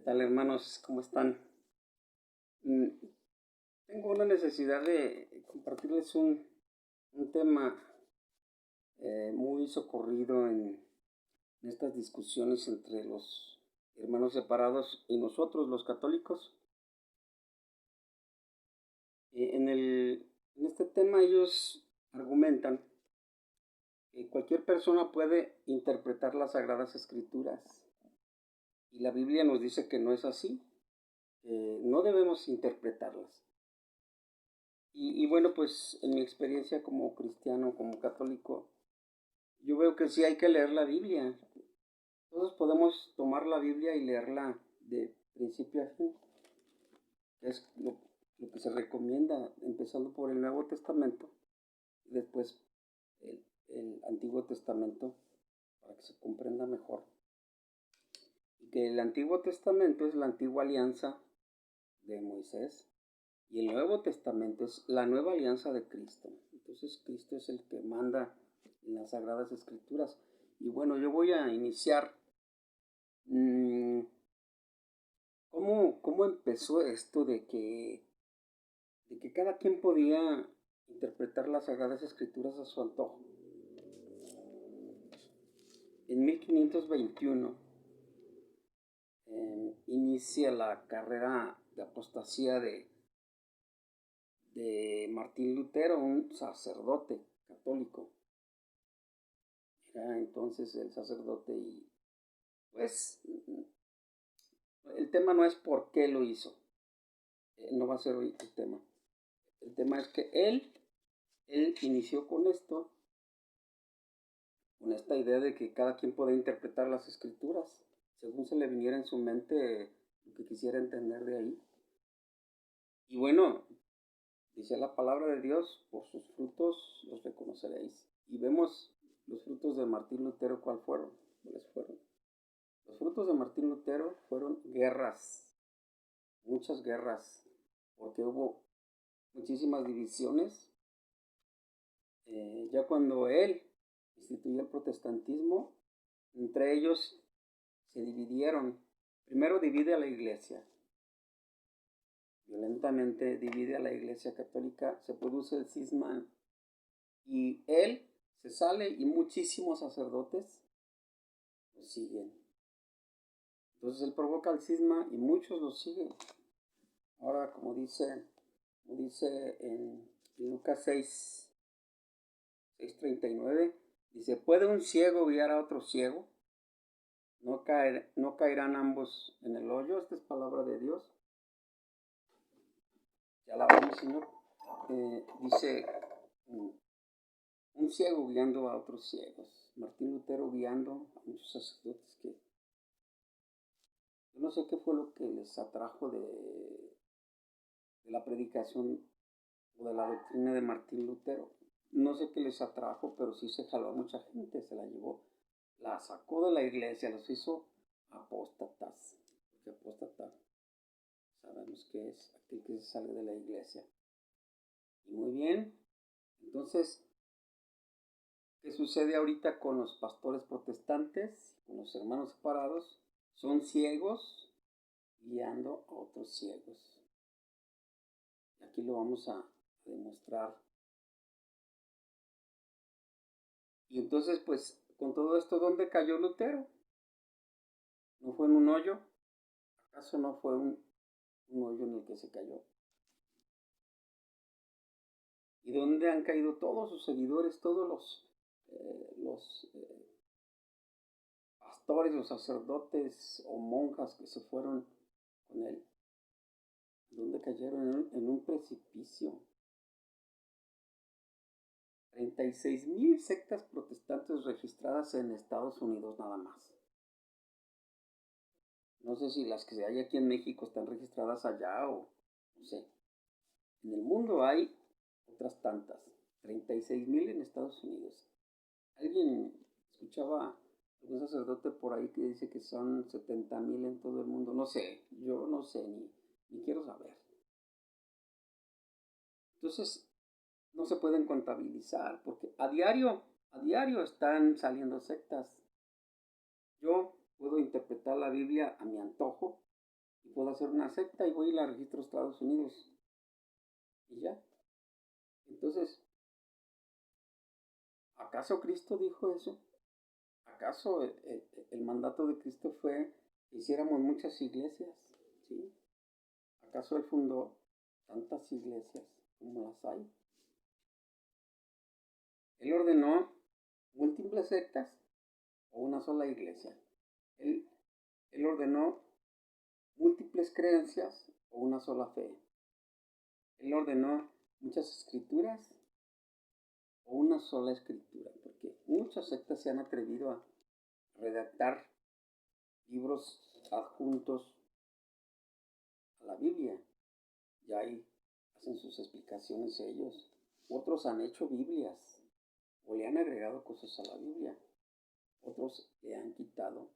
¿Qué tal, hermanos? ¿Cómo están? Mm, Tengo una necesidad de compartirles un tema muy socorrido en estas discusiones entre los hermanos separados y nosotros, los católicos. En este tema ellos argumentan que cualquier persona puede interpretar las Sagradas Escrituras y la Biblia nos dice que no es así, no debemos interpretarlas. Y bueno, pues en mi experiencia como cristiano, como católico, yo veo que sí hay que leer la Biblia. Todos podemos tomar la Biblia y leerla de principio a fin, que es lo que se recomienda, empezando por el Nuevo Testamento y después el Antiguo Testamento, para que se comprenda mejor. Y que el Antiguo Testamento es la antigua alianza de Moisés y el Nuevo Testamento es la nueva alianza de Cristo. Entonces Cristo es el que manda en las Sagradas Escrituras. Y bueno, yo voy a iniciar. ¿Cómo empezó esto de que cada quien podía interpretar las Sagradas Escrituras a su antojo? En 1521 inicia la carrera de apostasía de Martín Lutero, un sacerdote católico. Era entonces el sacerdote y pues el tema no es por qué lo hizo, no va a ser hoy el tema. El tema es que él inició con esto, con esta idea de que cada quien puede interpretar las escrituras según se le viniera en su mente lo que quisiera entender de ahí. Y bueno, dice la palabra de Dios, por sus frutos los reconoceréis. Y vemos los frutos de Martín Lutero, ¿cuáles fueron? Los frutos de Martín Lutero fueron guerras, muchas guerras, porque hubo muchísimas divisiones. Ya cuando él instituyó el protestantismo, entre ellos se dividieron. Primero divide a la iglesia, violentamente divide a la iglesia católica, se produce el cisma y él se sale y muchísimos sacerdotes lo siguen. Entonces él provoca el cisma y muchos lo siguen. Ahora, como dice en Lucas 6:39, dice, ¿puede un ciego guiar a otro ciego? ¿No caerán ambos en el hoyo? Esta es palabra de Dios. Ya la vamos, Señor. Dice, un ciego guiando a otros ciegos. Martín Lutero guiando a muchos sacerdotes que yo no sé qué fue lo que les atrajo de la predicación o de la doctrina de Martín Lutero. No sé qué les atrajo, pero sí se jaló a mucha gente, se la llevó, la sacó de la iglesia, los hizo apóstatas. Porque apóstata sabemos que es aquel que se sale de la iglesia. Y muy bien, entonces, ¿qué sucede ahorita con los pastores protestantes, con los hermanos separados? Son ciegos guiando a otros ciegos. Y aquí lo vamos a demostrar. Y entonces, pues, con todo esto, ¿dónde cayó Lutero? ¿No fue en un hoyo? ¿Acaso no fue un hoyo en el que se cayó? ¿Y dónde han caído todos sus seguidores, todos los pastores o sacerdotes o monjas que se fueron con él? ¿Dónde cayeron? En un precipicio. 36,000 sectas protestantes registradas en Estados Unidos nada más. No sé si las que hay aquí en México están registradas allá o no sé. En el mundo hay otras tantas. 36,000 en Estados Unidos. Alguien escuchaba algún sacerdote por ahí que dice que son 70,000 en todo el mundo. No sé, yo no sé ni quiero saber. Entonces, no se pueden contabilizar porque a diario están saliendo sectas. Yo puedo interpretar la Biblia a mi antojo y puedo hacer una secta y voy y la registro a Estados Unidos y ya. Entonces, ¿acaso Cristo dijo eso? ¿Acaso el mandato de Cristo fue que hiciéramos muchas iglesias? ¿Sí? ¿Acaso Él fundó tantas iglesias como las hay? Él ordenó múltiples sectas o una sola iglesia. Él ordenó múltiples creencias o una sola fe. Él ordenó muchas escrituras o una sola escritura, porque muchas sectas se han atrevido a redactar libros adjuntos a la Biblia. Y ahí hacen sus explicaciones ellos. Otros han hecho Biblias o le han agregado cosas a la Biblia. Otros le han quitado.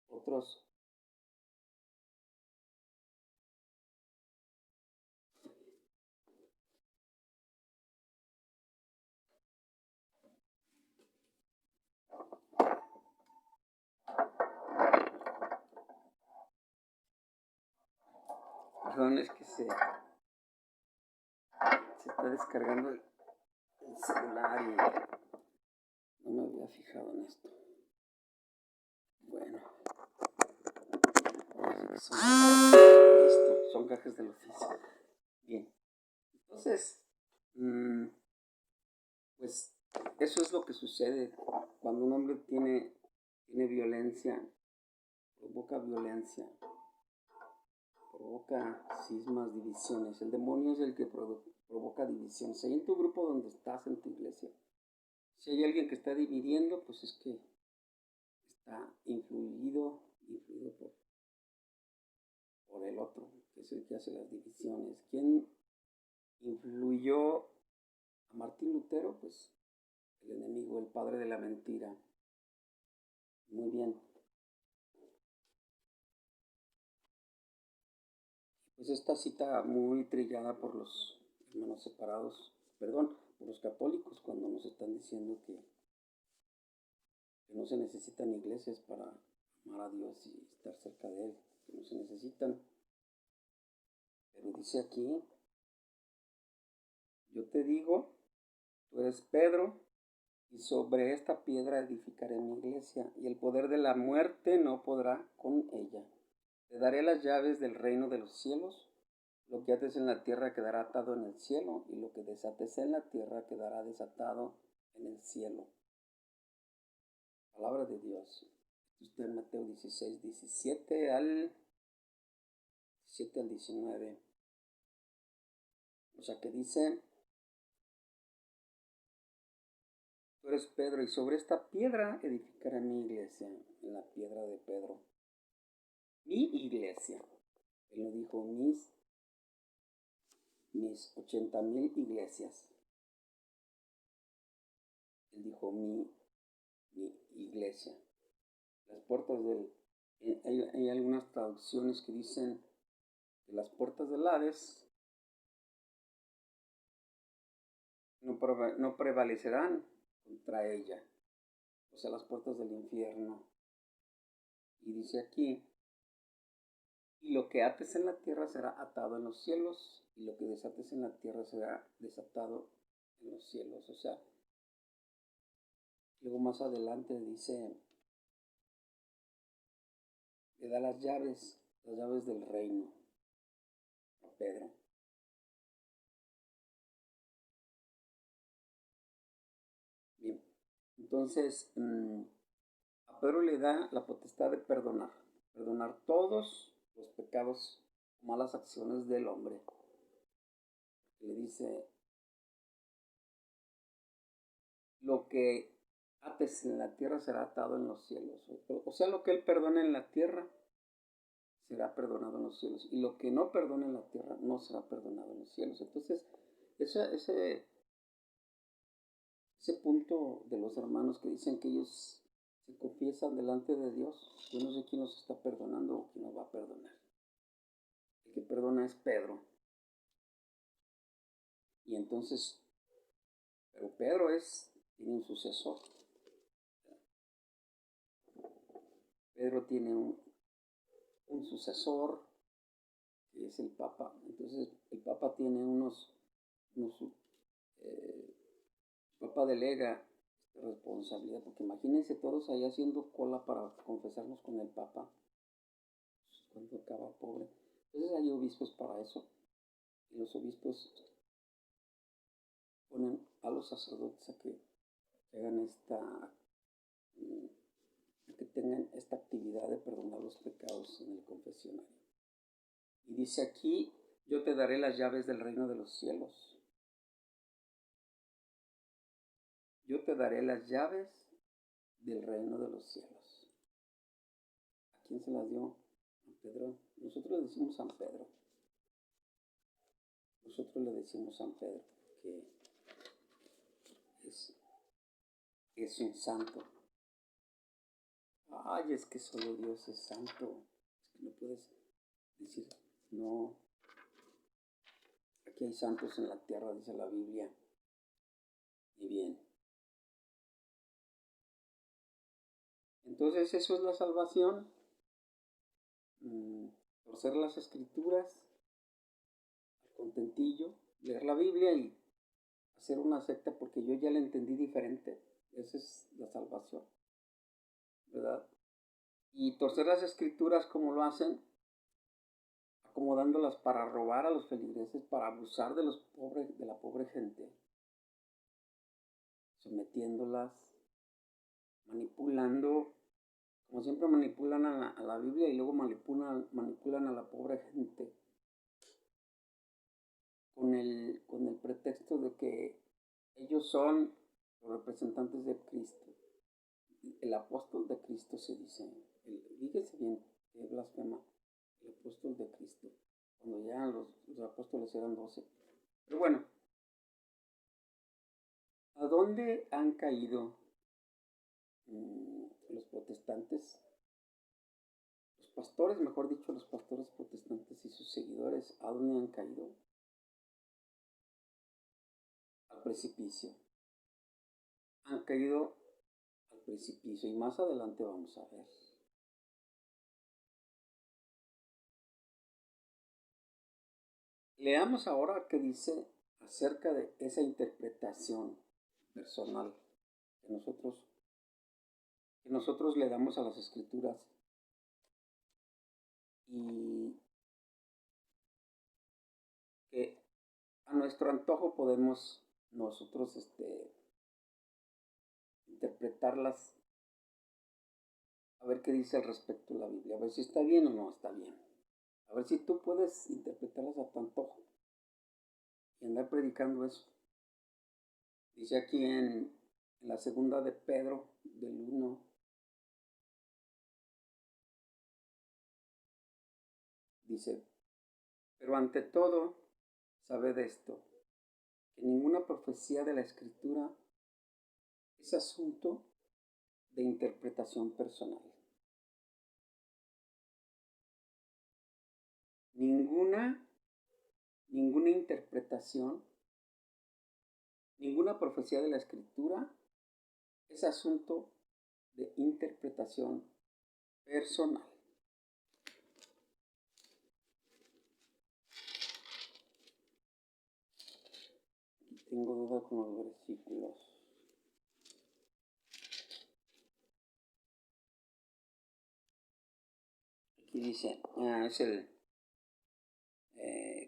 Otros perdón, es que se está descargando el celular y no me había fijado en esto. Bueno, son gajes del oficio. Bien, entonces, pues eso es lo que sucede cuando un hombre tiene violencia, provoca violencia, provoca cismas, divisiones. El demonio es el que provoca divisiones. Ahí en tu grupo donde estás, en tu iglesia, si hay alguien que está dividiendo, pues es que está influido por el otro, que es el que hace las divisiones. ¿Quién influyó a Martín Lutero? Pues el enemigo, el padre de la mentira. Muy bien. Pues esta cita muy trillada por los hermanos separados, perdón, por los católicos, cuando nos están diciendo que no se necesitan iglesias para amar a Dios y estar cerca de Él, que no se necesitan. Pero dice aquí, yo te digo, tú eres Pedro, y sobre esta piedra edificaré mi iglesia, y el poder de la muerte no podrá con ella. Te daré las llaves del reino de los cielos. Lo que ates en la tierra quedará atado en el cielo, y lo que desates en la tierra quedará desatado en el cielo. Palabra de Dios. Esto está en Mateo 16, 17 al 19. O sea que dice, tú eres Pedro, y sobre esta piedra edificaré mi iglesia, en la piedra de Pedro. Mi iglesia. Él no dijo mis 80,000 iglesias. Él dijo mi iglesia. Las puertas del... Hay algunas traducciones que dicen que las puertas del Hades no prevalecerán contra ella. O sea, las puertas del infierno. Y dice aquí, y lo que ates en la tierra será atado en los cielos, y lo que desates en la tierra será desatado en los cielos. O sea, luego más adelante dice, le da las llaves del reino a Pedro. Bien, entonces a Pedro le da la potestad de perdonar todos los pecados o malas acciones del hombre. Le dice, lo que ates en la tierra será atado en los cielos. O sea, lo que él perdona en la tierra será perdonado en los cielos, y lo que no perdona en la tierra no será perdonado en los cielos. Entonces, ese punto de los hermanos que dicen que ellos se confiesan delante de Dios, yo no sé quién los está perdonando o quién los va a perdonar. El que perdona es Pedro. Y entonces, pero Pedro tiene un sucesor. Pedro tiene un sucesor, que es el Papa. Entonces el Papa tiene el Papa delega esta responsabilidad, porque imagínense todos ahí haciendo cola para confesarnos con el Papa, pues, cuando acaba pobre. Entonces hay obispos para eso, y los obispos ponen a los sacerdotes a que hagan que tengan esta actividad de perdonar los pecados en el confesionario. Y dice aquí, yo te daré las llaves del reino de los cielos. Yo te daré las llaves del reino de los cielos. ¿A quién se las dio? A Pedro. Nosotros le decimos San Pedro. Nosotros le decimos San Pedro, que es un santo. Ay, es que solo Dios es santo. Es que no puedes decir, no. Aquí hay santos en la tierra, dice la Biblia. Y bien. Entonces eso es la salvación. Torcer las escrituras, al contentillo, leer la Biblia y hacer una secta porque yo ya la entendí diferente. Esa es la salvación, ¿verdad? Y torcer las escrituras, como lo hacen, acomodándolas para robar a los feligreses, para abusar de la pobre gente, sometiéndolas, manipulando, como siempre manipulan a la Biblia y luego manipulan a la pobre gente con el pretexto de que ellos son los representantes de Cristo. El apóstol de Cristo se dice. Fíjese bien, que blasfema. El apóstol de Cristo. Cuando ya los apóstoles eran 12. Pero bueno, ¿a dónde han caído los protestantes? Los pastores, mejor dicho, los pastores protestantes y sus seguidores, ¿a dónde han caído? Al precipicio. Han caído al precipicio y más adelante vamos a ver. Leamos ahora qué dice acerca de esa interpretación personal que nosotros le damos a las escrituras y que a nuestro antojo podemos nosotros interpretarlas, a ver qué dice al respecto la Biblia, a ver si está bien o no está bien, a ver si tú puedes interpretarlas a tu antojo y andar predicando eso. Dice aquí en la segunda de Pedro, del 1, dice, pero ante todo, sabed esto, que ninguna profecía de la Escritura es asunto de interpretación personal. Ninguna interpretación, ninguna profecía de la Escritura es asunto de interpretación personal. Tengo duda con los versículos. Aquí dice, es el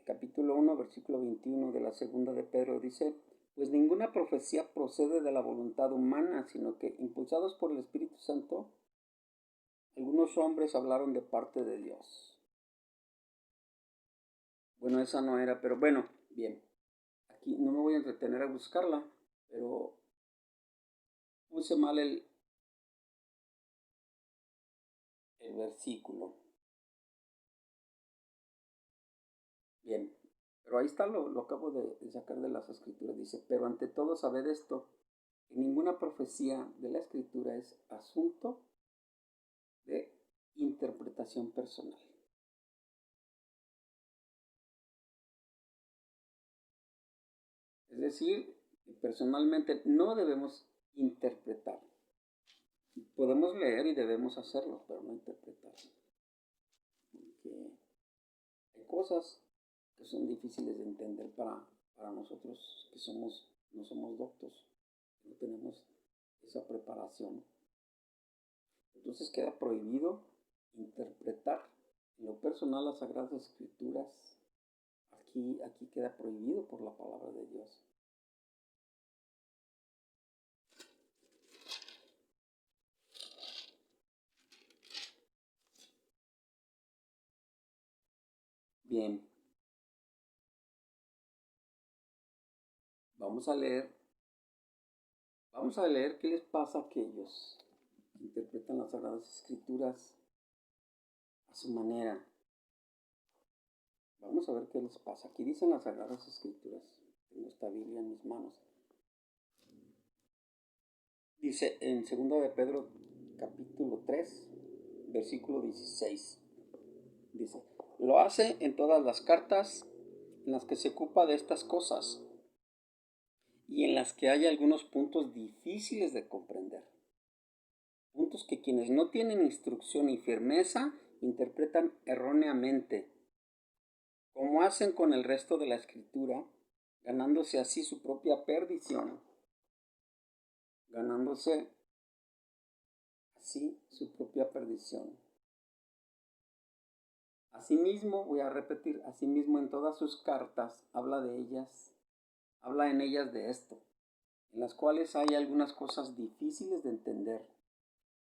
capítulo 1, versículo 21 de la segunda de Pedro, dice, pues ninguna profecía procede de la voluntad humana, sino que impulsados por el Espíritu Santo, algunos hombres hablaron de parte de Dios. Bueno, esa no era, pero bueno, bien. Aquí no me voy a entretener a buscarla, pero puse mal el versículo. Bien, pero ahí está, lo acabo de sacar de las escrituras. Dice, pero ante todo sabed esto, que ninguna profecía de la escritura es asunto de interpretación personal. Es decir, personalmente no debemos interpretar. Podemos leer y debemos hacerlo, pero no interpretar. cosas que son difíciles de entender para nosotros que no somos doctos, no tenemos esa preparación. Entonces queda prohibido interpretar en lo personal las Sagradas Escrituras. Aquí queda prohibido por la palabra de Dios. Bien, vamos a leer qué les pasa a aquellos que interpretan las Sagradas Escrituras a su manera. Vamos a ver qué les pasa. Aquí dicen las Sagradas Escrituras. Tengo esta Biblia en mis manos. Dice en 2 de Pedro capítulo 3, versículo 16. Dice, lo hace en todas las cartas en las que se ocupa de estas cosas y en las que hay algunos puntos difíciles de comprender. Puntos que quienes no tienen instrucción y firmeza interpretan erróneamente, como hacen con el resto de la Escritura, ganándose así su propia perdición. Ganándose así su propia perdición. Asimismo, voy a repetir, asimismo en todas sus cartas habla en ellas de esto, en las cuales hay algunas cosas difíciles de entender,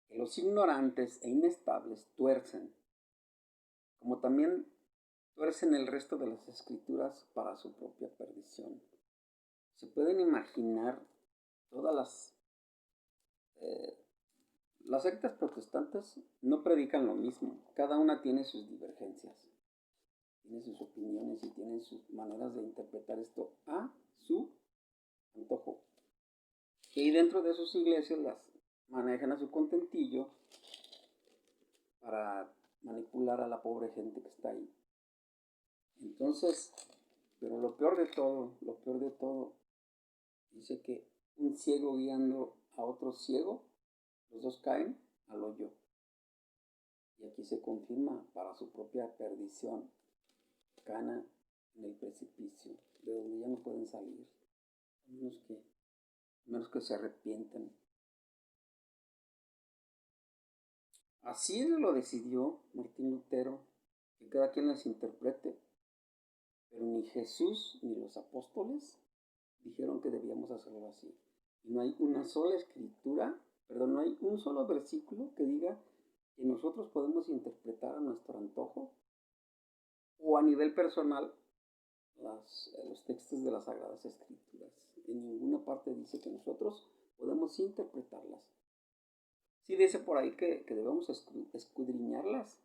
que los ignorantes e inestables tuercen, como también tuercen el resto de las Escrituras para su propia perdición. Se pueden imaginar todas las sectas protestantes no predican lo mismo, cada una tiene sus divergencias, tiene sus opiniones y tiene sus maneras de interpretar esto a su antojo. Y dentro de sus iglesias las manejan a su contentillo para manipular a la pobre gente que está ahí. Entonces, pero lo peor de todo, dice que un ciego guiando a otro ciego, los dos caen al hoyo. Y aquí se confirma para su propia perdición. Caen en el precipicio, de donde ya no pueden salir, a menos que se arrepientan. Así lo decidió Martín Lutero, que cada quien las interprete, pero ni Jesús ni los apóstoles dijeron que debíamos hacerlo así. Y no hay una sola escritura, no hay un solo versículo que diga que nosotros podemos interpretar a nuestro antojo o a nivel personal los textos de las Sagradas Escrituras. En ninguna parte dice que nosotros podemos interpretarlas. Sí dice por ahí que debemos escudriñarlas.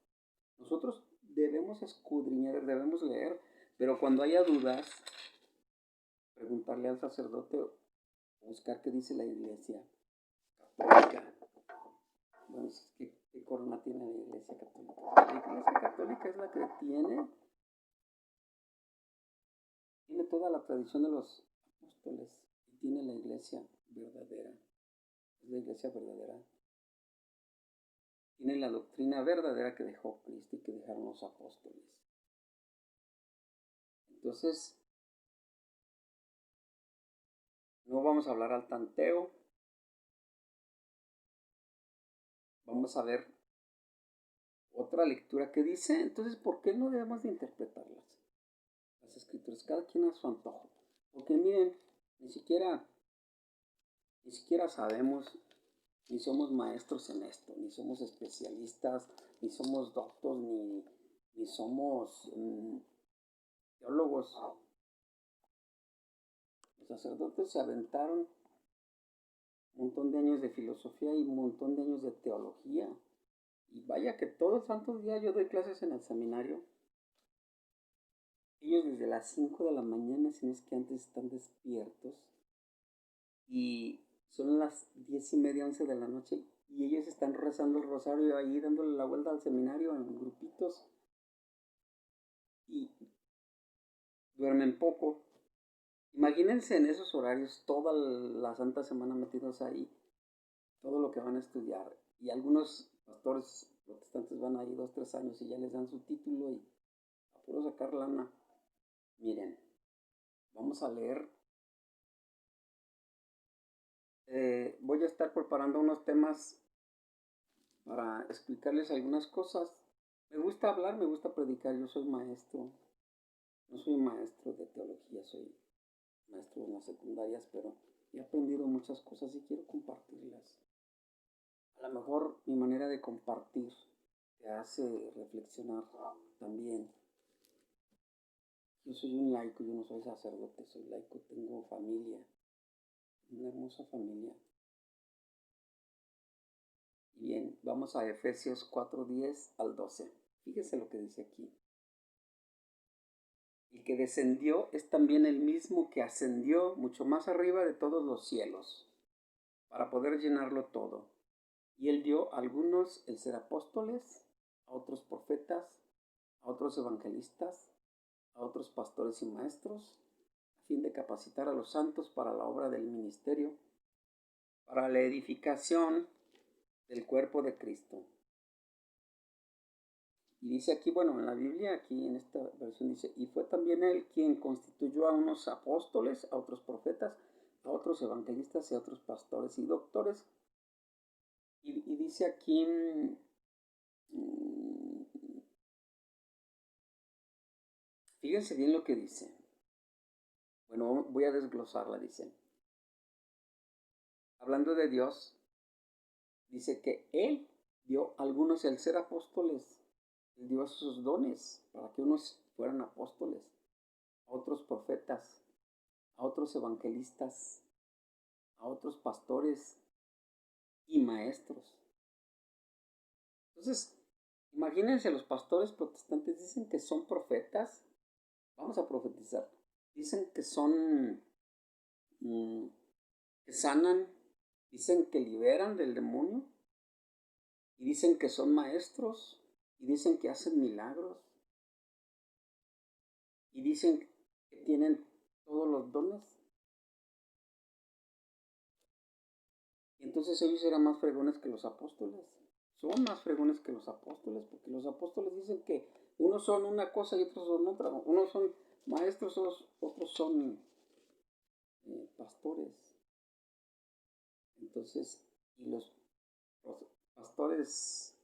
Nosotros debemos escudriñar, debemos leer, pero cuando haya dudas, preguntarle al sacerdote o buscar qué dice la Iglesia Católica. Bueno, ¿qué corona tiene la Iglesia Católica? La Iglesia Católica es la que tiene toda la tradición de los apóstoles y tiene la Iglesia verdadera. Es la Iglesia verdadera. Tiene la doctrina verdadera que dejó Cristo y que dejaron los apóstoles. Entonces, no vamos a hablar al tanteo. Vamos a ver otra lectura que dice, entonces, ¿por qué no debemos de interpretarlas? Las Escrituras, cada quien a su antojo. Porque miren, ni siquiera sabemos, ni somos maestros en esto, ni somos especialistas, ni somos doctos, ni somos teólogos. Los sacerdotes se aventaron un montón de años de filosofía y un montón de años de teología. Y vaya que todos los santos días yo doy clases en el seminario. Ellos desde las 5 de la mañana, si no es que antes, están despiertos. Y son las 10:30, 11 de la noche. Y ellos están rezando el rosario ahí, dándole la vuelta al seminario en grupitos. Y duermen poco. Imagínense en esos horarios toda la Santa Semana metidos ahí, todo lo que van a estudiar. Y algunos pastores protestantes van ahí 2-3 años y ya les dan su título y puro sacar lana. Miren, vamos a leer. Voy a estar preparando unos temas para explicarles algunas cosas. Me gusta hablar, me gusta predicar. Yo soy maestro. No soy maestro de teología, soy maestro en las secundarias, pero he aprendido muchas cosas y quiero compartirlas. A lo mejor mi manera de compartir te hace reflexionar también. Yo soy un laico, yo no soy sacerdote, soy laico, tengo familia, una hermosa familia. Bien, vamos a Efesios 4:10 al 12. Fíjese lo que dice aquí. El que descendió es también el mismo que ascendió mucho más arriba de todos los cielos, para poder llenarlo todo. Y él dio a algunos el ser apóstoles, a otros profetas, a otros evangelistas, a otros pastores y maestros, a fin de capacitar a los santos para la obra del ministerio, para la edificación del cuerpo de Cristo. Y dice aquí, bueno, en la Biblia, aquí en esta versión dice, y fue también él quien constituyó a unos apóstoles, a otros profetas, a otros evangelistas y a otros pastores y doctores. Y dice aquí, fíjense bien lo que dice. Bueno, voy a desglosarla, dice. Hablando de Dios, dice que Él dio a algunos el ser apóstoles. Él dio esos dones para que unos fueran apóstoles, a otros profetas, a otros evangelistas, a otros pastores y maestros. Entonces, imagínense, los pastores protestantes dicen que son profetas. Vamos a profetizar. Dicen que son, que sanan, dicen que liberan del demonio, y dicen que son maestros, y dicen que hacen milagros, y dicen que tienen todos los dones. Y entonces ellos eran más fregones que los apóstoles. Son más fregones que los apóstoles, porque los apóstoles dicen que unos son una cosa y otros son otra. Unos son maestros, otros son pastores. Entonces, y los pastores,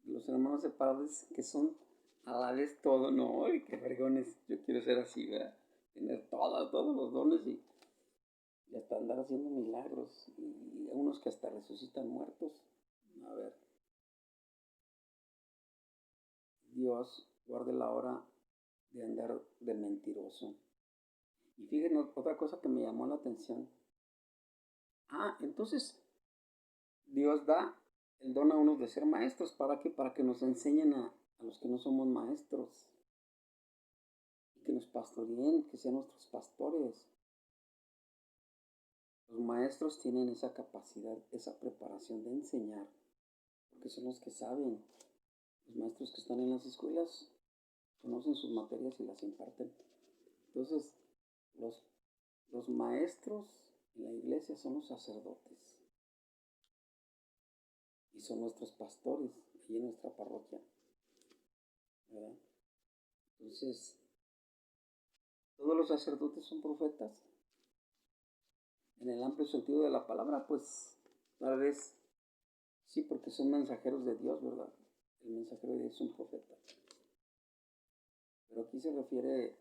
los hermanos separados, que son a la vez todo, no, ¡ay, qué fregones! Yo quiero ser así, ¿verdad? Tener todos los dones y hasta andar haciendo milagros. Y unos que hasta resucitan muertos. A ver. Dios guarde la hora de andar de mentiroso. Y fíjense otra cosa que me llamó la atención. Entonces Dios da el don a unos de ser maestros. ¿Para qué? Para que nos enseñen a los que no somos maestros. Y que nos pastoreen, que sean nuestros pastores. Los maestros tienen esa capacidad, esa preparación de enseñar, porque son los que saben. Los maestros que están en las escuelas conocen sus materias y las imparten. Entonces, los maestros en la iglesia son los sacerdotes y son nuestros pastores aquí en nuestra parroquia, ¿verdad? Entonces, ¿todos los sacerdotes son profetas? En el amplio sentido de la palabra, pues tal vez sí, porque son mensajeros de Dios, ¿verdad? El mensajero de Dios es un profeta. Pero aquí se refiere,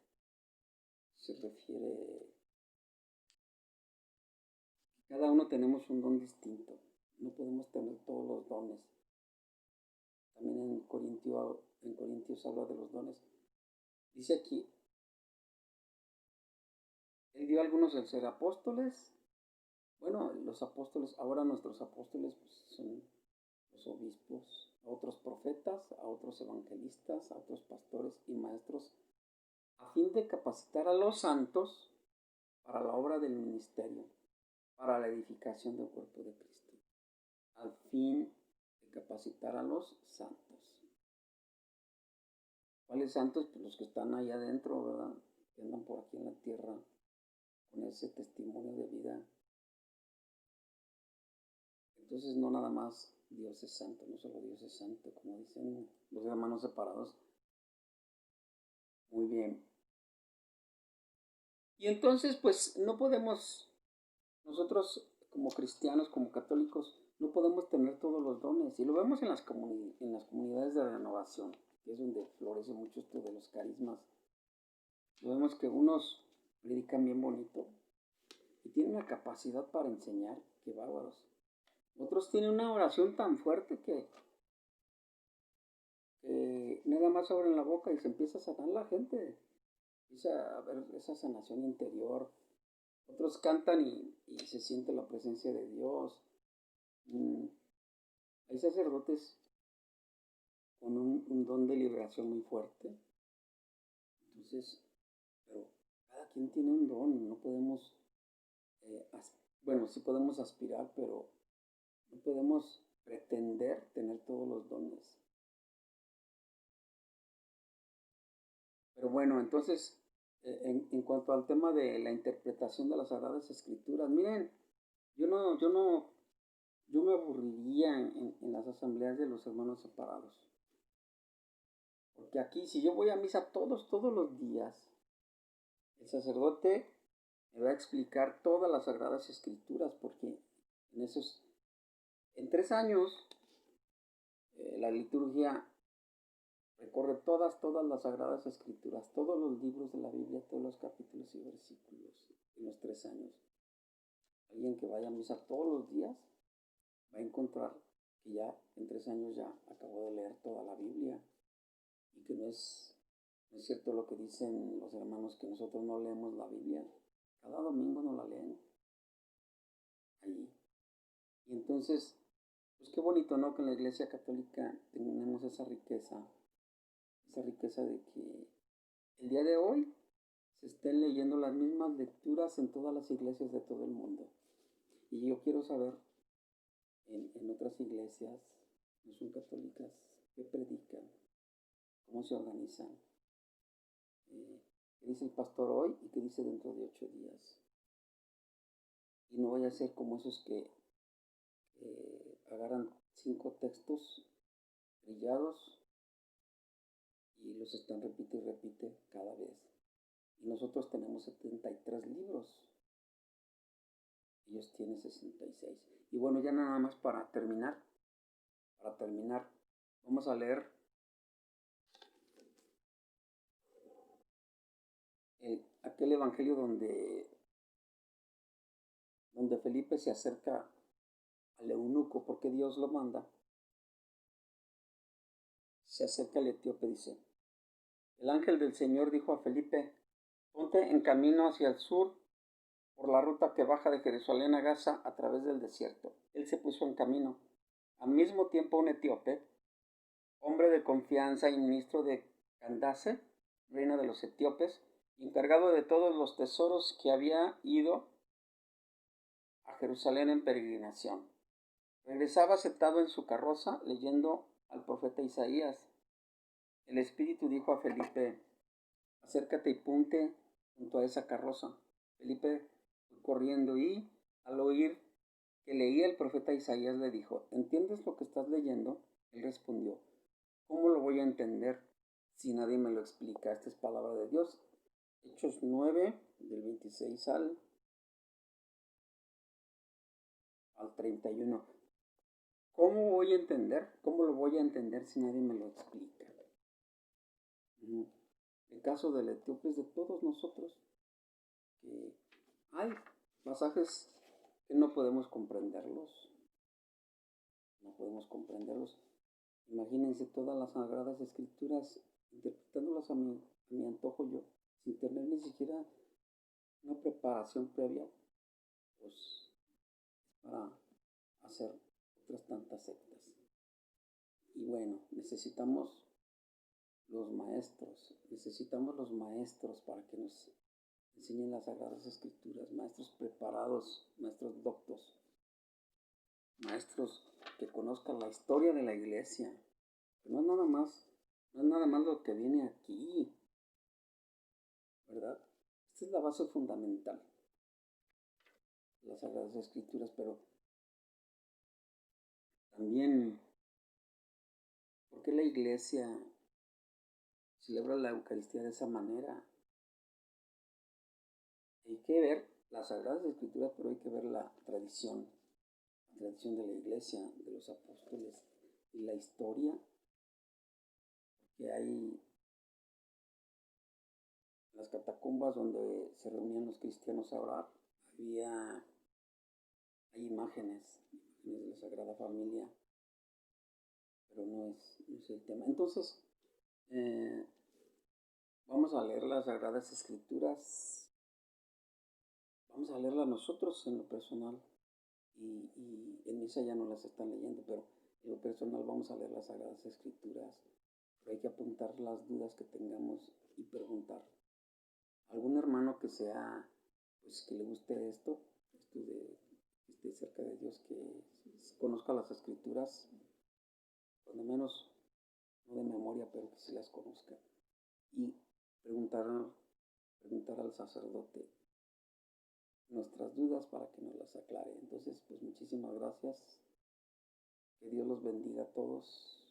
cada uno tenemos un don distinto. No podemos tener todos los dones. También en Corintios habla de los dones. Dice aquí, él dio a algunos el ser apóstoles. Bueno, los apóstoles, ahora nuestros apóstoles pues, son los obispos, a otros profetas, a otros evangelistas, a otros pastores y maestros, a fin de capacitar a los santos para la obra del ministerio, para la edificación del cuerpo de Cristo, al fin de capacitar a los santos. ¿Cuáles santos? Pues los que están allá adentro, ¿verdad? Que andan por aquí en la tierra con ese testimonio de vida. Entonces no nada más Dios es santo, no solo Dios es santo, como dicen los hermanos separados. Muy bien. Y entonces, pues no podemos, nosotros como cristianos, como católicos, no podemos tener todos los dones. Y lo vemos en en las comunidades de renovación, que es donde florece mucho esto de los carismas. Lo vemos que unos predican bien bonito y tienen una capacidad para enseñar, que bárbaros. Otros tienen una oración tan fuerte que nada más abren la boca y se empieza a sanar la gente. Empieza a ver esa sanación interior. Otros cantan y se siente la presencia de Dios. Mm, Hay sacerdotes con un don de liberación muy fuerte. Entonces, pero cada quien tiene un don. No podemos, bueno, sí podemos aspirar, pero no podemos pretender tener todos los dones. Pero bueno, entonces, en cuanto al tema de la interpretación de las Sagradas Escrituras, miren, yo me aburriría en las asambleas de los hermanos separados. Porque aquí, si yo voy a misa todos los días, el sacerdote me va a explicar todas las Sagradas Escrituras, porque en en 3 años, la liturgia recorre todas las Sagradas Escrituras, todos los libros de la Biblia, todos los capítulos y versículos en los 3 años. Alguien que vaya a misa todos los días va a encontrar que ya en 3 años ya acabó de leer toda la Biblia y que no es cierto lo que dicen los hermanos que nosotros no leemos la Biblia. Cada domingo no la leen allí. Y entonces, pues qué bonito, ¿no? Que en la Iglesia Católica tenemos esa riqueza de que el día de hoy se estén leyendo las mismas lecturas en todas las iglesias de todo el mundo. Y yo quiero saber en otras iglesias, no son católicas, qué predican, cómo se organizan, qué dice el pastor hoy y qué dice dentro de 8 días. Y no vaya a ser como esos que agarran 5 textos brillados y los están repite y repite cada vez. Y nosotros tenemos 73 libros. Ellos tienen 66. Y bueno, ya nada más para terminar, vamos a leer aquel evangelio donde Felipe se acerca al eunuco, porque Dios lo manda. Se acerca al etíope, dice: el ángel del Señor dijo a Felipe: ponte en camino hacia el sur por la ruta que baja de Jerusalén a Gaza a través del desierto. Él se puso en camino. Al mismo tiempo un etíope, hombre de confianza y ministro de Candace, reina de los etíopes, encargado de todos los tesoros, que había ido a Jerusalén en peregrinación, regresaba sentado en su carroza leyendo al profeta Isaías. El Espíritu dijo a Felipe: acércate y ponte junto a esa carroza. Felipe fue corriendo y, al oír que leía el profeta Isaías, le dijo: ¿entiendes lo que estás leyendo? Él respondió: ¿cómo lo voy a entender si nadie me lo explica? Esta es palabra de Dios. Hechos 9, del 26 al 31. ¿Cómo voy a entender? ¿Cómo lo voy a entender si nadie me lo explica? El caso del etíope es de todos nosotros, que hay pasajes que no podemos comprenderlos. No podemos comprenderlos. Imagínense todas las Sagradas Escrituras interpretándolas a mi antojo yo, sin tener ni siquiera una preparación previa, pues para hacer otras tantas sectas. Y bueno, necesitamos los maestros para que nos enseñen las Sagradas Escrituras, maestros preparados, maestros doctos, maestros que conozcan la historia de la iglesia, que no es nada más lo que viene aquí, ¿verdad? Esta es la base fundamental de las Sagradas Escrituras, pero también, ¿por qué la iglesia celebra la Eucaristía de esa manera. Hay que ver las Sagradas Escrituras, pero hay que ver la tradición de la Iglesia, de los apóstoles y la historia, que hay las catacumbas donde se reunían los cristianos a orar, hay imágenes de la Sagrada Familia, pero no es el tema. Entonces, vamos a leer las Sagradas Escrituras, vamos a leerlas nosotros en lo personal, y en misa ya no las están leyendo, pero en lo personal vamos a leer las Sagradas Escrituras, pero hay que apuntar las dudas que tengamos y preguntar. Algún hermano que sea, pues que le guste esto de que esté cerca de Dios, que conozca las Escrituras, cuando menos, no de memoria, pero que sí las conozca, y preguntar al sacerdote nuestras dudas para que nos las aclare. Entonces, pues muchísimas gracias, que Dios los bendiga a todos,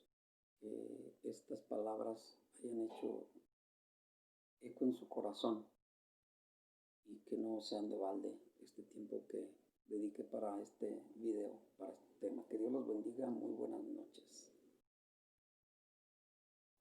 que estas palabras hayan hecho eco en su corazón y que no sean de balde este tiempo que dedique para este video, para este tema. Que Dios los bendiga. Muy buenas noches.